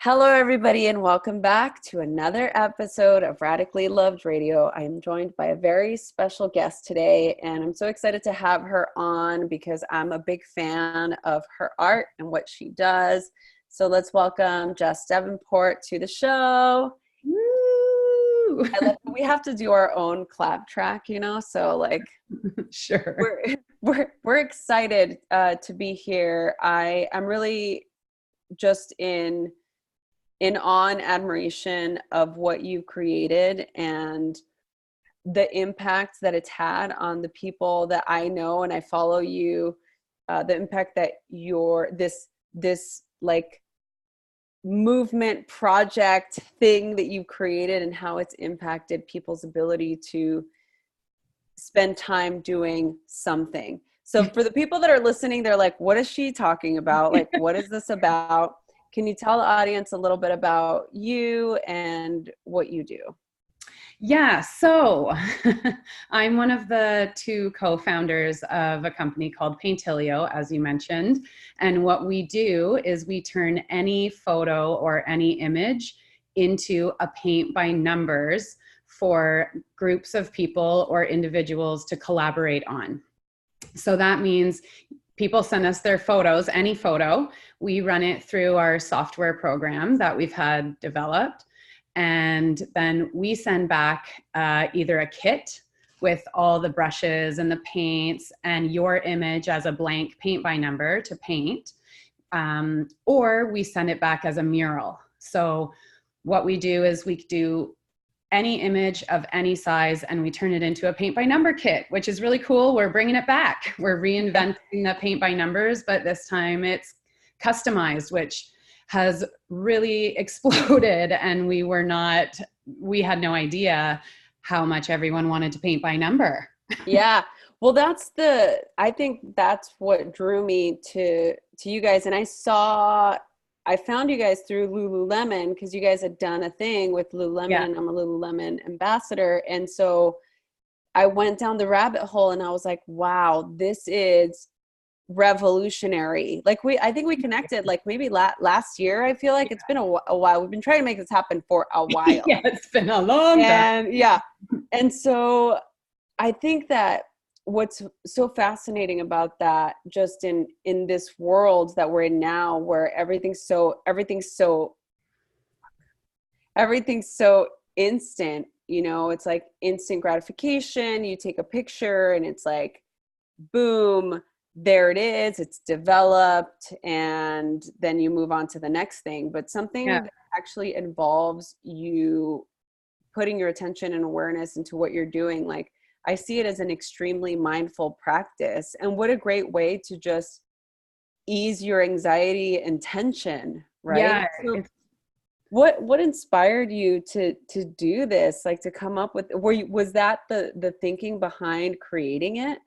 Hello, everybody, and welcome back to another episode of Radically Loved Radio. I am joined by a very special guest today, and I'm so excited to have her on because I'm a big fan of her art and what she does. So let's welcome Jess Devenport to the show. Woo! We have to do our own clap track, so Sure. we're excited to be here. I'm really just in awe and admiration of what you created and the impact that it's had on the people that I know and I follow you, the impact that this like movement project thing that you created and how it's impacted people's ability to spend time doing something. So for the people that are listening, they're like, what is she talking about? Like, what is this about? Can you tell the audience a little bit about you and what you do? Yeah, so I'm one of the two co-founders of a company called Paintillio, as you mentioned. And what we do is we turn any photo or any image into a paint by numbers for groups of people or individuals to collaborate on. So that means people send us their photos, any photo. We run it through our software program that we've had developed. And then we send back either a kit with all the brushes and the paints and your image as a blank paint by number to paint, or we send it back as a mural. So what we do is we do any image of any size and we turn it into a paint by number kit, which is really cool. We're bringing it back. We're reinventing the paint by numbers, but this time it's customized, which has really exploded. And we had no idea how much everyone wanted to paint by number. Yeah. Well, I think that's what drew me to you guys. And I found you guys through Lululemon because you guys had done a thing with Lululemon, yeah. And I'm a Lululemon ambassador. And so I went down the rabbit hole and I was like, wow, this is revolutionary. I think we connected like maybe last year. I feel like it's been a while. We've been trying to make this happen for a while. Yeah, it's been a long time. Yeah. And so I think that what's so fascinating about that, just in this world that we're in now, where everything's so instant, it's like instant gratification. You take a picture and it's like, boom, there it is, it's developed, and then you move on to the next thing. But something that actually involves you putting your attention and awareness into what you're doing, like I see it as an extremely mindful practice. And what a great way to just ease your anxiety and tension, right? Yeah. So what inspired you to do this, like to come up with, was that the thinking behind creating it?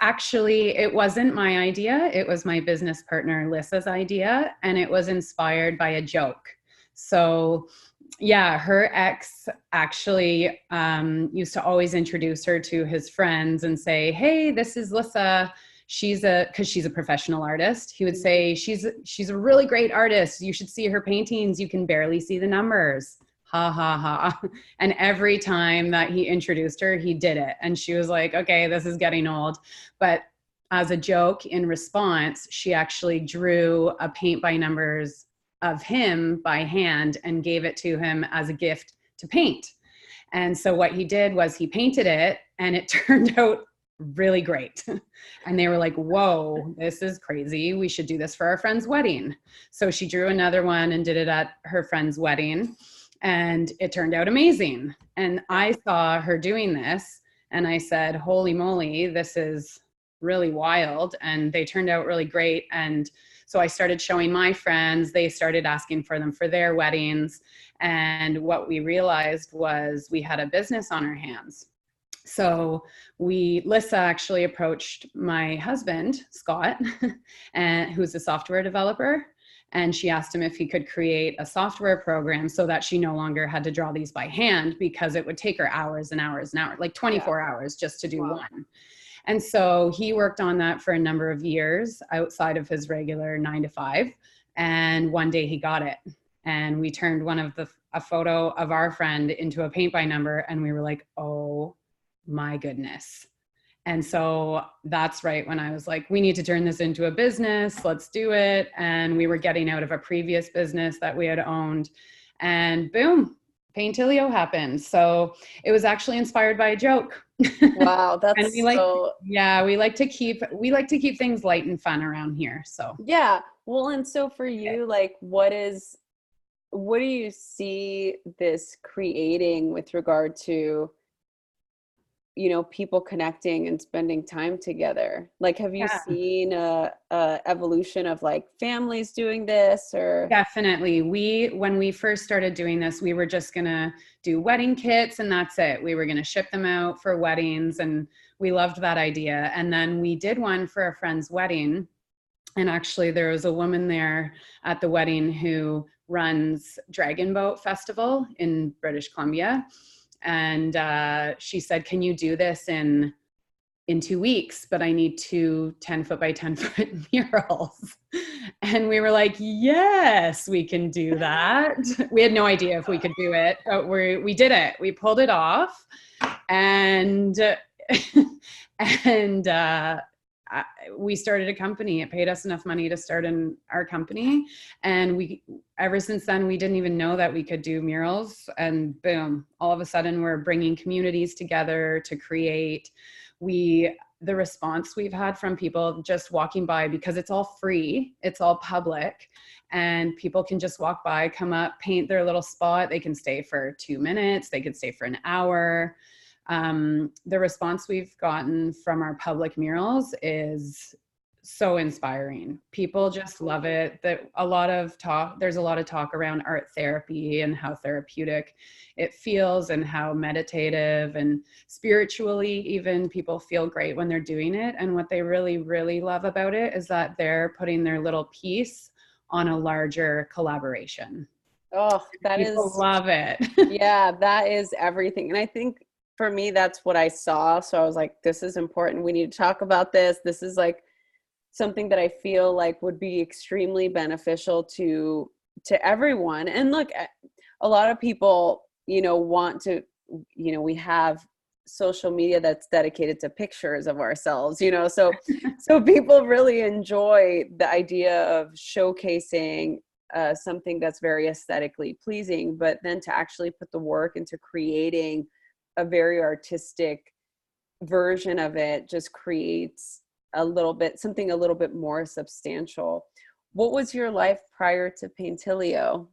Actually, it wasn't my idea. It was my business partner, Lissa's idea, and it was inspired by a joke. So yeah, her ex actually used to always introduce her to his friends and say, hey, this is Lissa. Because she's a professional artist. He would say, she's a really great artist. You should see her paintings. You can barely see the numbers. Ha, ha, ha. And every time that he introduced her, he did it. And she was like, okay, this is getting old. But as a joke, in response, she actually drew a paint by numbers of him by hand and gave it to him as a gift to paint. And so what he did was he painted it and it turned out really great. And they were like, whoa, this is crazy. We should do this for our friend's wedding. So she drew another one and did it at her friend's wedding. And it turned out amazing. And I saw her doing this and I said, holy moly, this is really wild. And they turned out really great. And so I started showing my friends, they started asking for them for their weddings. And what we realized was we had a business on our hands. So Lissa actually approached my husband, Scott, and who's a software developer. And she asked him if he could create a software program so that she no longer had to draw these by hand, because it would take her hours and hours and hours, like 24 hours just to do one. And so he worked on that for a number of years outside of his regular 9 to 5. And one day he got it. and we turned a photo of our friend into a paint by number, and we were like, oh my goodness. And so that's right when I was like, we need to turn this into a business. Let's do it. And we were getting out of a previous business that we had owned, and boom, Paintillio happened. So it was actually inspired by a joke. Wow, And that's so we like to keep things light and fun around here. So yeah. Well, and so for you, like what do you see this creating with regard to, people connecting and spending time together? Like, have you yeah. seen a evolution of like families doing this or? Definitely. When we first started doing this, we were just going to do wedding kits and that's it. We were going to ship them out for weddings, and we loved that idea. And then we did one for a friend's wedding. And actually there was a woman there at the wedding who runs Dragon Boat Festival in British Columbia. And she said, can you do this in 2 weeks, but I need 2 10-foot by 10-foot murals. And we were like, yes, we can do that. We had no idea if we could do it, but we did it. We pulled it off. And, and we started a company. It paid us enough money to start our company. And ever since then, we didn't even know that we could do murals. And boom, all of a sudden we're bringing communities together to create. The response we've had from people just walking by, because it's all free, it's all public, and people can just walk by, come up, paint their little spot. They can stay for 2 minutes, they could stay for an hour. The response we've gotten from our public murals is so inspiring. People just love it. There's a lot of talk around art therapy and how therapeutic it feels and how meditative and spiritually even people feel great when they're doing it. And what they really, really love about it is that they're putting their little piece on a larger collaboration. Oh, People love it. yeah, that is everything. And I think for me, that's what I saw. So I was like, this is important. We need to talk about this. This is like something that I feel like would be extremely beneficial to everyone. And look, a lot of people, want to, we have social media that's dedicated to pictures of ourselves, so people really enjoy the idea of showcasing something that's very aesthetically pleasing, but then to actually put the work into creating a very artistic version of it just creates something a little bit more substantial. What was your life prior to Paintillio?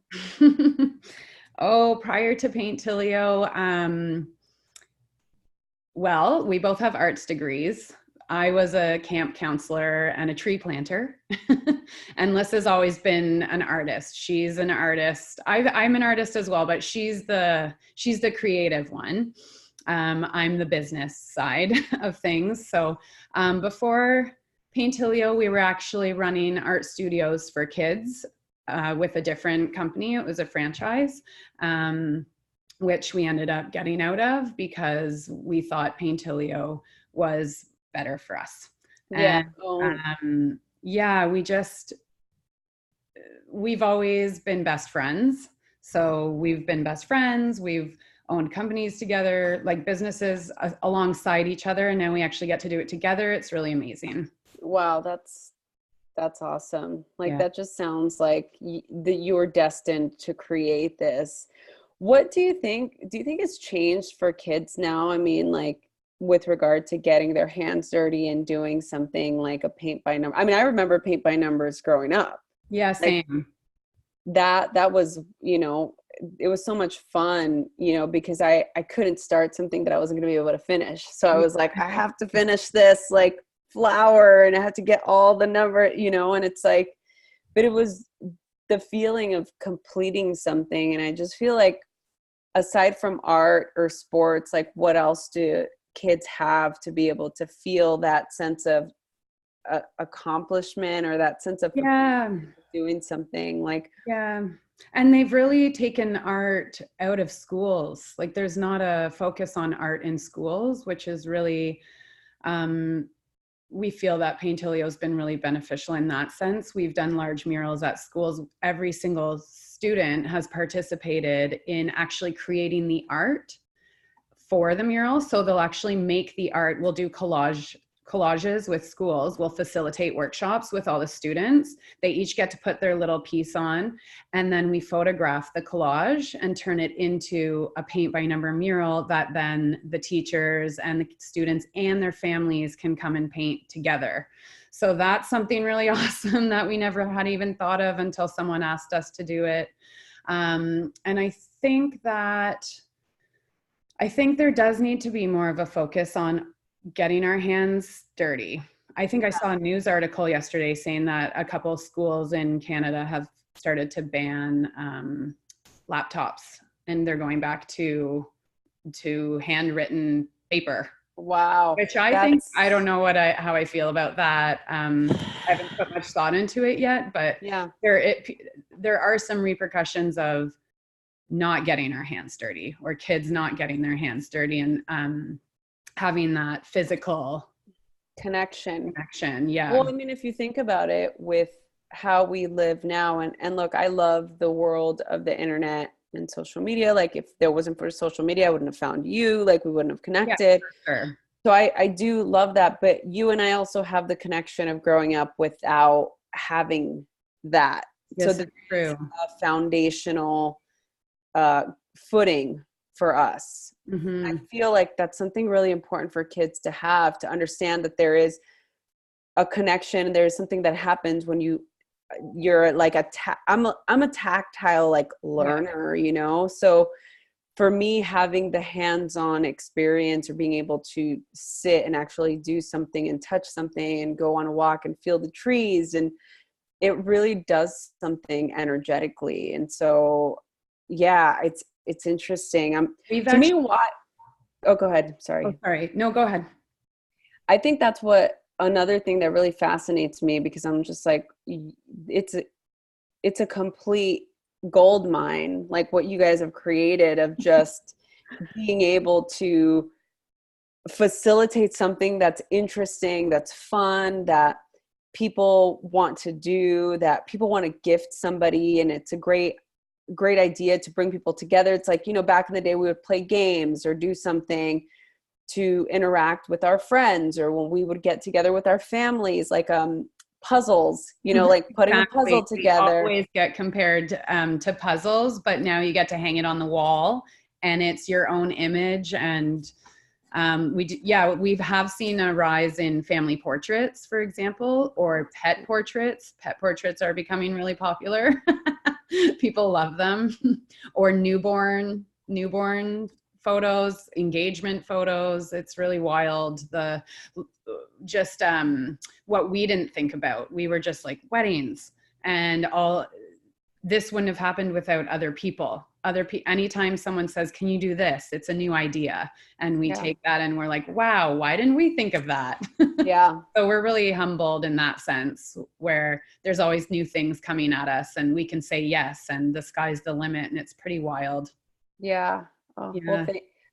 Oh, prior to Paintillio, well, we both have arts degrees. I was a camp counselor and a tree planter. And Lissa's always been an artist. She's an artist. I'm an artist as well, but she's the creative one. I'm the business side of things. So before Paintillio, we were actually running art studios for kids with a different company. It was a franchise, which we ended up getting out of because we thought Paintillio was better for us. Yeah. And yeah, we've always been best friends. So we've been best friends. We've owned companies together, like businesses alongside each other. And now we actually get to do it together. It's really amazing. Wow. That's awesome. Like, Yeah. that just sounds like that you're destined to create this. What do you think it's changed for kids now? I mean, like, with regard to getting their hands dirty and doing something like a paint by number. I mean, I remember paint by numbers growing up. Yeah, Like, same. that was, it was so much fun, because I couldn't start something that I wasn't going to be able to finish. So I was like, I have to finish this like flower, and I have to get all the number, and it's like, but it was the feeling of completing something. And I just feel like, aside from art or sports, like, what else do kids have to be able to feel that sense of accomplishment, or that sense of doing something like? Yeah. And they've really taken art out of schools. Like, there's not a focus on art in schools, which is really we feel that Paintillio has been really beneficial in that sense. We've done large murals at schools. Every single student has participated in actually creating the art for the mural. So they'll actually make the art. We'll do collages with schools. We'll facilitate workshops with all the students. They each get to put their little piece on, and then we photograph the collage and turn it into a paint by number mural that then the teachers and the students and their families can come and paint together. So that's something really awesome that we never had even thought of until someone asked us to do it. And I think there does need to be more of a focus on getting our hands dirty. I think I saw a news article yesterday saying that a couple of schools in Canada have started to ban laptops, and they're going back to handwritten paper. Wow. Which I don't know how I feel about that. I haven't put much thought into it yet, but yeah, there are some repercussions of not getting our hands dirty, or kids not getting their hands dirty, and having that physical connection. Yeah. Well, I mean, if you think about it, with how we live now, and look, I love the world of the internet and social media. Like, if there wasn't for social media, I wouldn't have found you. Like, we wouldn't have connected. Yeah, for sure. So I do love that. But you and I also have the connection of growing up without having that. Yes, so true. A foundational footing for us. Mm-hmm. I feel like that's something really important for kids to have, to understand that there is a connection. There's something that happens when you're like I'm a tactile like learner, you know? So for me, having the hands-on experience, or being able to sit and actually do something and touch something and go on a walk and feel the trees, and it really does something energetically. And so, yeah, it's interesting. Oh, go ahead. Sorry. Oh, sorry. No, go ahead. I think that's another thing that really fascinates me, because I'm just like, it's a complete gold mine, like what you guys have created, of just being able to facilitate something that's interesting, that's fun, that people want to do, that people want to gift somebody. And it's a great idea to bring people together. It's like, back in the day, we would play games or do something to interact with our friends, or when we would get together with our families, like puzzles, like putting a puzzle together. We always get compared to puzzles, but now you get to hang it on the wall and it's your own image. And we have seen a rise in family portraits, for example, or pet portraits. Pet portraits are becoming really popular. People love them. Or newborn photos, engagement photos. It's really wild. What we didn't think about. We were just like, weddings and all. This wouldn't have happened without other people. Anytime someone says, can you do this? It's a new idea. And we take that and we're like, wow, why didn't we think of that? Yeah. So we're really humbled in that sense, where there's always new things coming at us and we can say yes, and the sky's the limit, and it's pretty wild. Yeah. Oh, yeah. Well,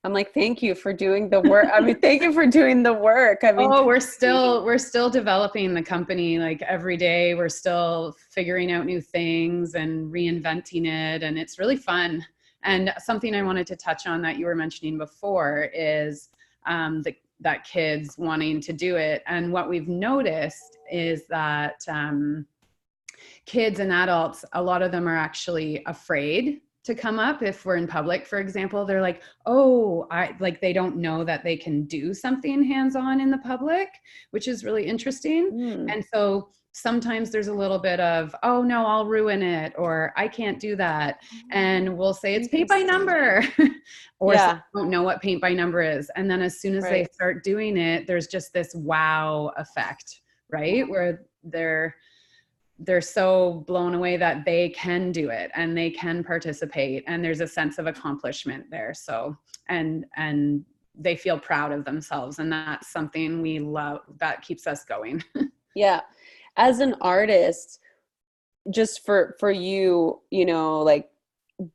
I'm like, thank you for doing the work. I mean, thank you for doing the work. I mean, we're still developing the company. Like, every day we're still figuring out new things and reinventing it. And it's really fun. And something I wanted to touch on that you were mentioning before is that kids wanting to do it. And what we've noticed is that kids and adults, a lot of them are actually afraid to come up. If we're in public, for example, they're like, they don't know that they can do something hands-on in the public, which is really interesting. And so sometimes there's a little bit of, oh no, I'll ruin it, or I can't do that. And we'll say it's paint by number, or some don't know what paint by number is. And then as soon as they start doing it, there's just this wow effect, right? Where they're so blown away that they can do it and they can participate, and there's a sense of accomplishment there. So, and they feel proud of themselves, and that's something we love, that keeps us going. Yeah. As an artist, just for you, like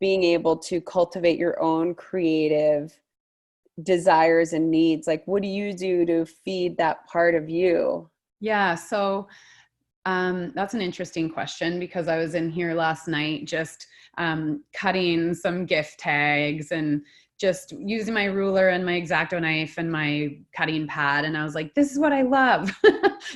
being able to cultivate your own creative desires and needs, like what do you do to feed that part of you? Yeah. So that's an interesting question because I was in here last night just cutting some gift tags and just using my ruler and my X-Acto knife and my cutting pad. And I was like, this is what I love.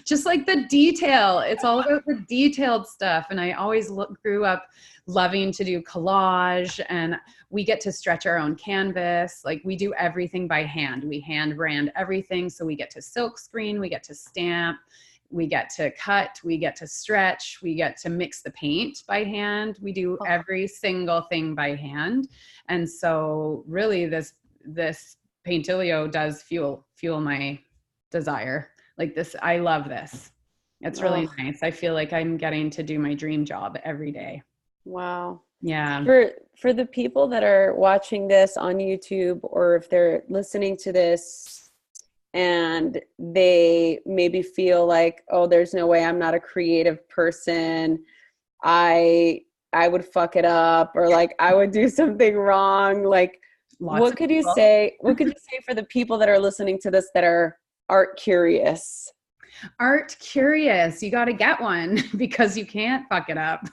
Just like the detail. It's all about the detailed stuff. And I always grew up loving to do collage, and we get to stretch our own canvas. Like we do everything by hand. We hand brand everything. So we get to silk screen, we get to stamp, we get to cut, we get to stretch, we get to mix the paint by hand. We do every single thing by hand. And so really this Paintillio does fuel my desire. Like this, I love this. It's really nice. I feel like I'm getting to do my dream job every day. Wow. Yeah. For the people that are watching this on YouTube, or if they're listening to this and they maybe feel like, oh, there's no way, I'm not a creative person, I would fuck it up, or like I would do something wrong, like what could you say for the people that are listening to this that are art curious? Art curious, you got to get one because you can't fuck it up.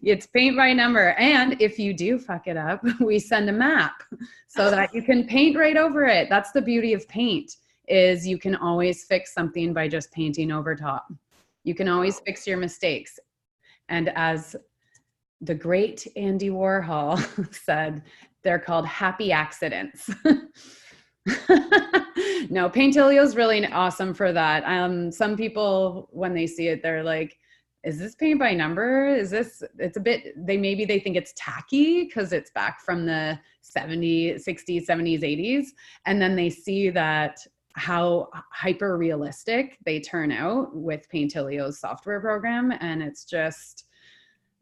It's paint by number. And if you do fuck it up, we send a map so that you can paint right over it. That's the beauty of paint, is you can always fix something by just painting over top. You can always fix your mistakes. And as the great Andy Warhol said, they're called happy accidents. No, Paintillio is really awesome for that. Some people, when they see it, they're like, is this paint by number? It's a bit, maybe they think it's tacky because it's back from the 70s, 60s, 70s, 80s. And then they see that how hyper realistic they turn out with Paintillio's software program. And it's just,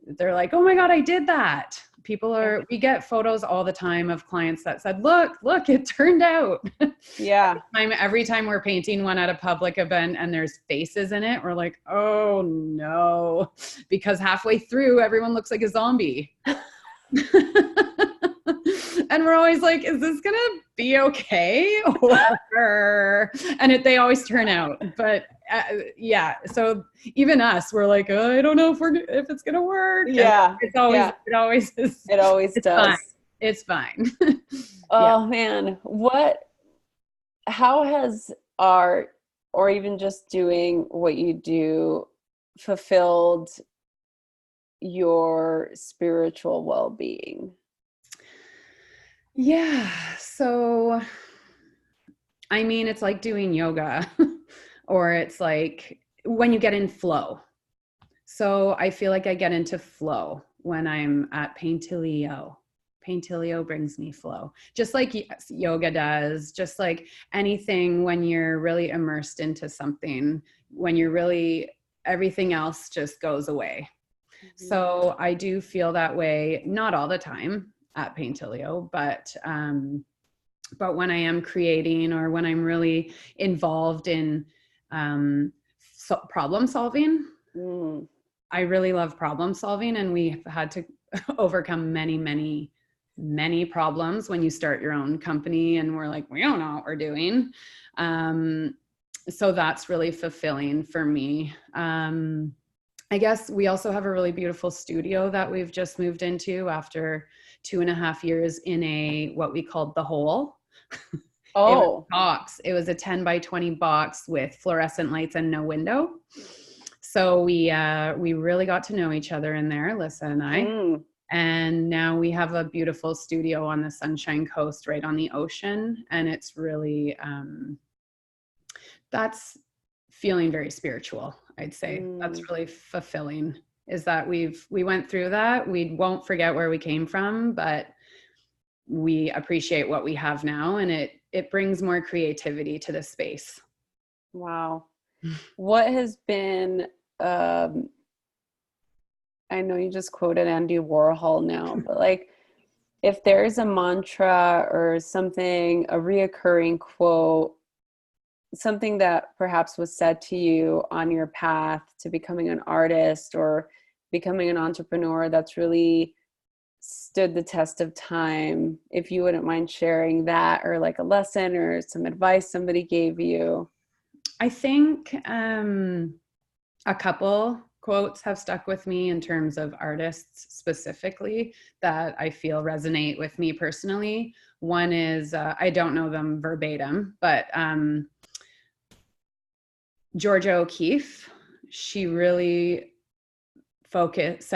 they're like, oh my God, I did that. We get photos all the time of clients that said, look, it turned out. Yeah. Every time we're painting one at a public event and there's faces in it, we're like, oh no, because halfway through everyone looks like a zombie. And we're always like, is this going to be okay? And they always turn out. But yeah, so even us, we're like, oh, I don't know if it's going to work. Yeah. It always is. It always does. Fine. It's fine. Oh man. How has art, or even just doing what you do, fulfilled your spiritual well-being? Yeah. So, I mean, it's like doing yoga or it's like when you get in flow. So I feel like I get into flow when I'm at Paintillio. Paintillio brings me flow, just like yoga does, just like anything. When you're really immersed into something, when you're really, everything else just goes away. Mm-hmm. So I do feel that way, not all the time at Paintillio, but when I am creating or when I'm really involved in problem solving, I really love problem solving, and we've had to overcome many problems when you start your own company and we're like, we don't know what we're doing. So that's really fulfilling for me. I guess we also have a really beautiful studio that we've just moved into after 2.5 years in what we called the hole. Oh, it was a 10 by 20 box with fluorescent lights and no window. So we really got to know each other in there, Lissa and I. And now we have a beautiful studio on the Sunshine Coast, right on the ocean. And it's really, that's feeling very spiritual, I'd say. That's really fulfilling, is that we went through that. We won't forget where we came from, but we appreciate what we have now. And it brings more creativity to the space. Wow. What has been, I know you just quoted Andy Warhol now, but like, if there's a mantra or something, a reoccurring quote, something that perhaps was said to you on your path to becoming an artist or becoming an entrepreneur that's really stood the test of time, if you wouldn't mind sharing that, or like a lesson or some advice somebody gave you. I think a couple quotes have stuck with me in terms of artists specifically that I feel resonate with me personally. One is, I don't know them verbatim, but Georgia O'Keeffe, she really focus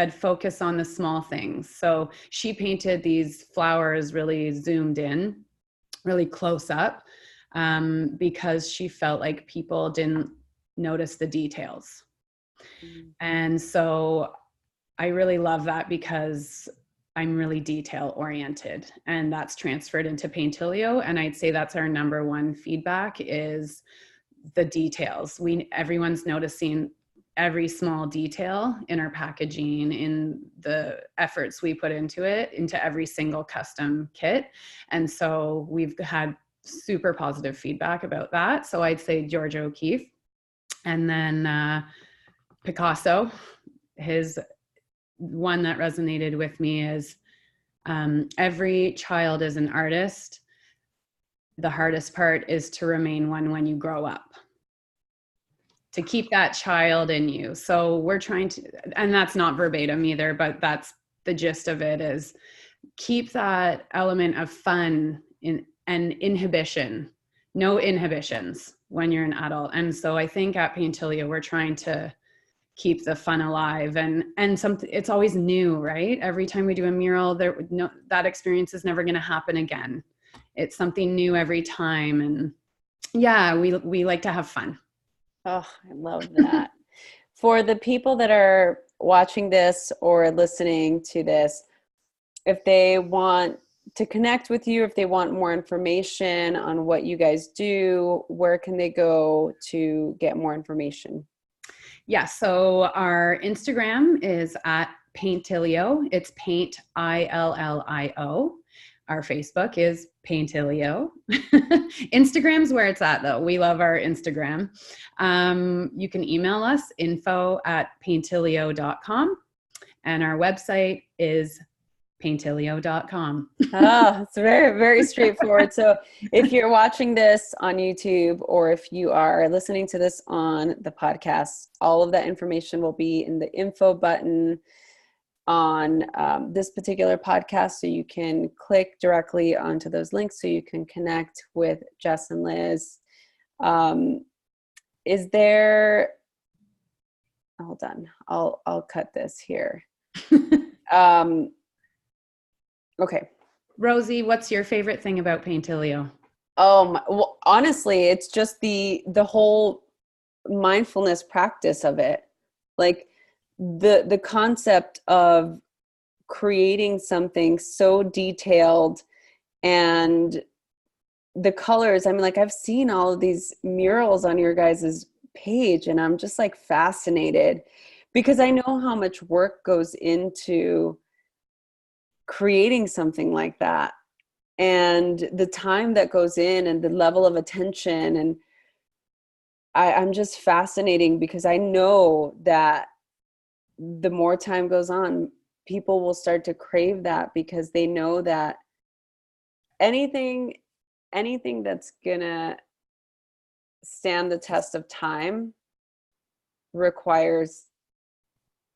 on the small things. So she painted these flowers really zoomed in, really close up, because she felt like people didn't notice the details. Mm. And so I really love that because I'm really detail oriented, and that's transferred into Paintillio. And I'd say that's our number one feedback is the details. Everyone's noticing every small detail in our packaging, in the efforts we put into it, into every single custom kit. And so we've had super positive feedback about that. So I'd say Georgia O'Keeffe. And then Picasso, his one that resonated with me is every child is an artist. The hardest part is to remain one when you grow up, to keep that child in you. So we're trying to, and that's not verbatim either, but that's the gist of it, is keep that element of fun and inhibition, no inhibitions when you're an adult. And so I think at Paintillio, we're trying to keep the fun alive, and something, it's always new, right? Every time we do a mural, that experience is never going to happen again. It's something new every time. And yeah, we like to have fun. Oh, I love that. For the people that are watching this or listening to this, if they want to connect with you, if they want more information on what you guys do, where can they go to get more information? Yeah, so our Instagram is at Paintillio. It's Paint Illio. Our Facebook is Paintillio. Instagram's where it's at, though. We love our Instagram. You can email us, info@paintillio.com. And our website is paintillio.com. Oh, it's very, very straightforward. So if you're watching this on YouTube or if you are listening to this on the podcast, all of that information will be in the info button on this particular podcast. So you can click directly onto those links so you can connect with Jess and Liz. Is there, hold on, I'll cut this here. Okay. Rosie, what's your favorite thing about Paintillio? Well, honestly, it's just the whole mindfulness practice of it. Like the concept of creating something so detailed, and the colors. I mean, like I've seen all of these murals on your guys' page, and I'm just like fascinated because I know how much work goes into creating something like that, and the time that goes in and the level of attention. And I'm just fascinating because I know that the more time goes on, people will start to crave that because they know that anything that's gonna stand the test of time requires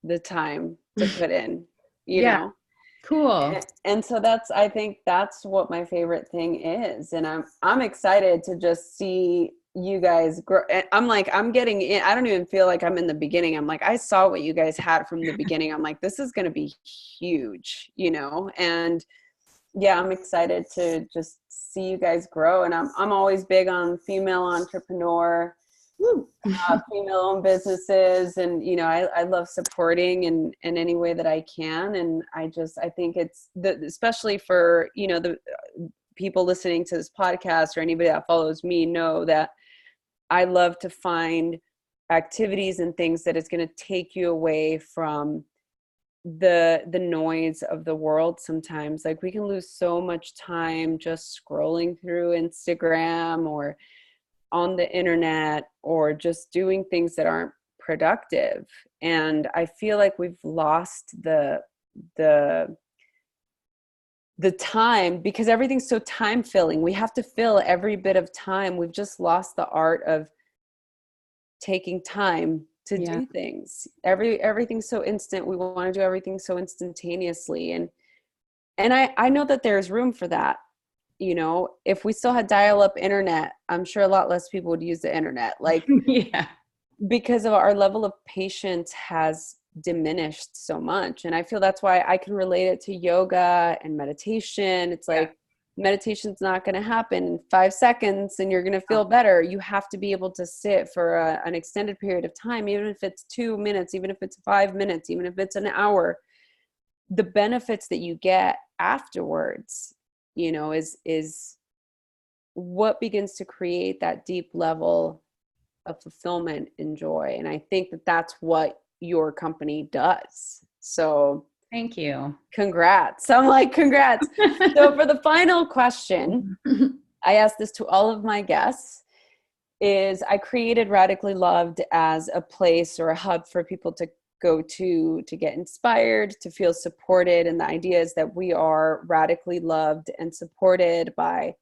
the time to put in, you Yeah. know? Cool. And so I think that's what my favorite thing is. And I'm excited to just see you guys grow. I'm like, I'm getting in. I don't even feel like I'm in the beginning. I'm like, I saw what you guys had from the beginning. I'm like, this is going to be huge, you know? And yeah, I'm excited to just see you guys grow. And I'm always big on female entrepreneur, female-owned businesses, and you know, I love supporting in any way that I can. And I think it's especially for, you know, the people listening to this podcast or anybody that follows me know that I love to find activities and things that is going to take you away from the noise of the world. Sometimes, like, we can lose so much time just scrolling through Instagram or on the internet or just doing things that aren't productive. And I feel like we've lost the time because everything's so time filling. We have to fill every bit of time. We've just lost the art of taking time to Yeah. do things. Everything's so instant. We want to do everything so instantaneously. And I know that there's room for that. You know, if we still had dial-up internet, I'm sure a lot less people would use the internet. Like, Yeah. because of our level of patience has diminished so much. And I feel that's why I can relate it to yoga and meditation. It's Yeah. like meditation's not going to happen in 5 seconds and you're going to feel better. You have to be able to sit for an extended period of time, even if it's 2 minutes, even if it's 5 minutes, even if it's an hour. The benefits that you get afterwards, you know, is what begins to create that deep level of fulfillment and joy. And I think that that's what your company does. So Thank you. congrats. I'm like, congrats. So for the final question, I ask this to all of my guests, is I created Radically Loved as a place or a hub for people to go to get inspired, to feel supported. And the idea is that we are radically loved and supported by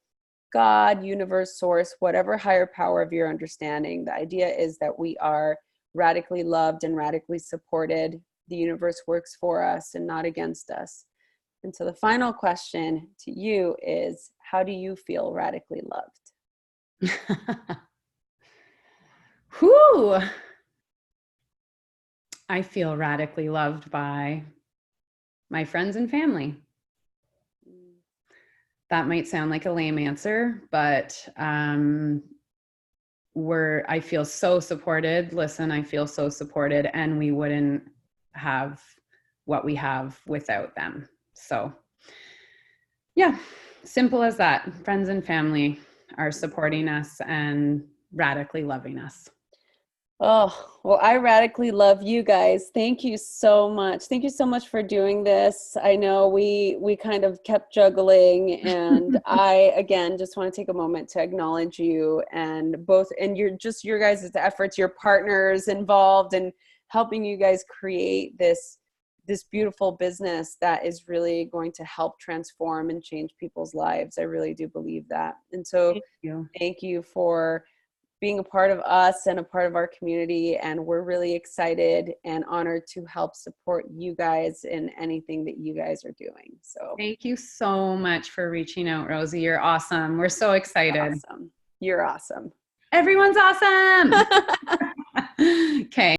God, universe, source, whatever higher power of your understanding. The idea is that we are radically loved and radically supported. The universe works for us and not against us. And so the final question to you is, how do you feel radically loved? Whew. I feel radically loved by my friends and family. That might sound like a lame answer, but I feel so supported. Listen, I feel so supported, and we wouldn't have what we have without them. So yeah, simple as that. Friends and family are supporting us and radically loving us. Oh, well, I radically love you guys. Thank you so much. Thank you so much for doing this. I know we kind of kept juggling, and I again just want to take a moment to acknowledge you and your guys' efforts, your partners involved in helping you guys create this beautiful business that is really going to help transform and change people's lives. I really do believe that. And so thank you for being a part of us and a part of our community. And we're really excited and honored to help support you guys in anything that you guys are doing. So thank you so much for reaching out, Rosie. You're awesome. We're so excited. Awesome. You're awesome. Everyone's awesome. Okay.